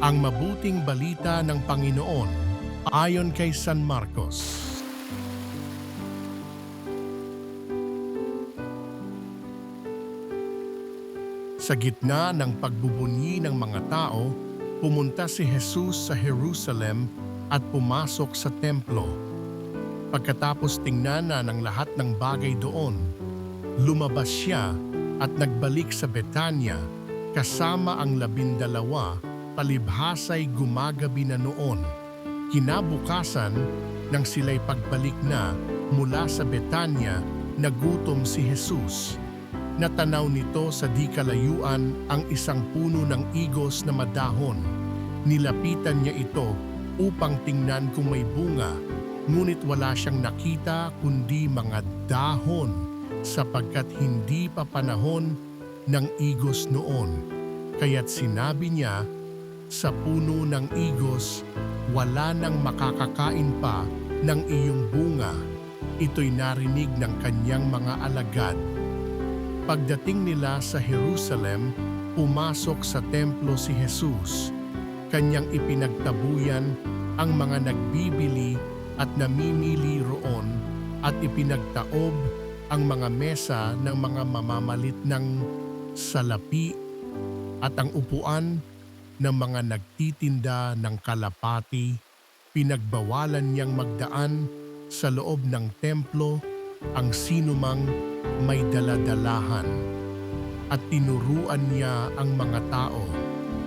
Ang mabuting balita ng Panginoon ayon kay San Marcos. Sa gitna ng pagbubunyi ng mga tao, pumunta si Jesus sa Jerusalem at pumasok sa templo. Pagkatapos tingnan na ng lahat ng bagay doon, lumabas siya at nagbalik sa Betania kasama ang 12, palibhasa'y gumagabi na noon. Kinabukasan, nang sila'y pagbalik na mula sa Betania, nagutom si Jesus. Natanaw nito sa di kalayuan ang isang puno ng igos na madahon. Nilapitan niya ito upang tingnan kung may bunga, ngunit wala siyang nakita kundi mga dahon sapagkat hindi pa panahon ng igos noon. Kaya't sinabi niya, sa puno ng igos, wala nang makakakain pa ng iyong bunga. Ito'y narinig ng kanyang mga alagad. Pagdating nila sa Jerusalem, pumasok sa templo si Jesus. Kanyang ipinagtabuyan ang mga nagbibili at namimili roon at ipinagtaob ang mga mesa ng mga mamamalit ng salapi at ang upuan ng mga nagtitinda ng kalapati. Pinagbawalan niyang magdaan sa loob ng templo ang sinumang may daladalahan at tinuruan niya ang mga tao.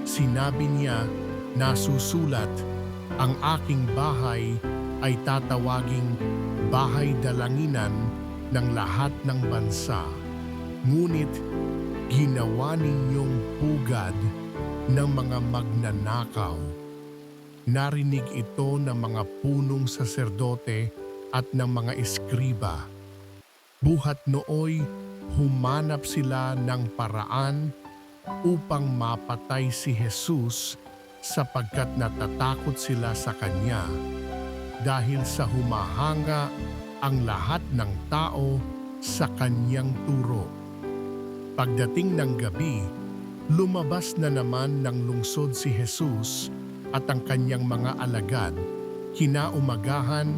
Sinabi niya, nasusulat, ang aking bahay ay tatawaging bahay dalanginan ng lahat ng bansa. Ngunit ginawa ninyong pugad ng mga magnanakaw. Narinig ito ng mga punong saserdote at ng mga eskriba. Buhat nooy humanap sila ng paraan upang mapatay si Jesus sapagkat natatakot sila sa kanya dahil sa humahanga ang lahat ng tao sa kanyang turo. Pagdating ng gabi, lumabas na naman ng lungsod si Jesus at ang kanyang mga alagad. Kinaumagahan,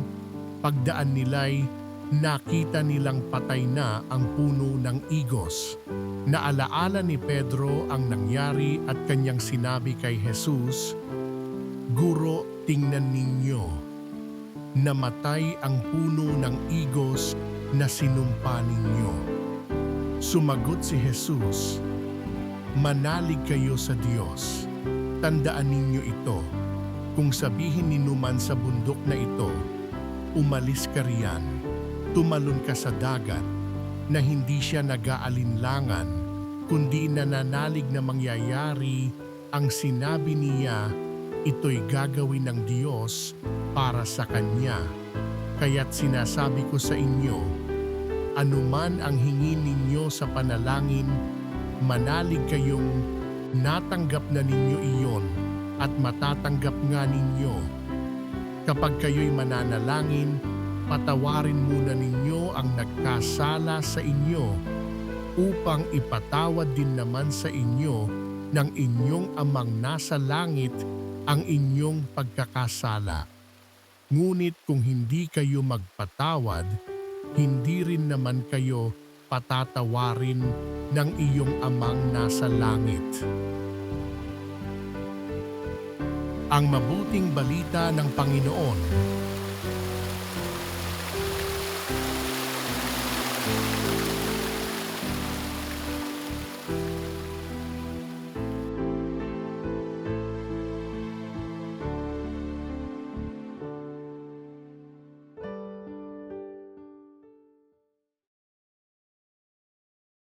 pagdaan nila'y nakita nilang patay na ang puno ng igos. Naalaala ni Pedro ang nangyari at kanyang sinabi kay Jesus, "Guro, tingnan ninyo. Namatay ang puno ng igos na sinumpa ninyo." Sumagot si Jesus, "Manalig kayo sa Diyos. Tandaan ninyo ito. Kung sabihin ninuman sa bundok na ito, umalis ka riyan, tumalon ka sa dagat, na hindi siya nag-aalinlangan, kundi nananalig na mangyayari ang sinabi niya, ito'y gagawin ng Diyos para sa Kanya. Kaya't sinasabi ko sa inyo, anuman ang hingin ninyo sa panalangin, manalig kayong natanggap na ninyo iyon at matatanggap nga ninyo. Kapag kayo'y mananalangin, patawarin muna ninyo ang nagkasala sa inyo upang ipatawad din naman sa inyo ng inyong amang nasa langit ang inyong pagkakasala. Ngunit kung hindi kayo magpatawad, hindi rin naman kayo patatawarin ng iyong amang nasa langit. Ang mabuting balita ng Panginoon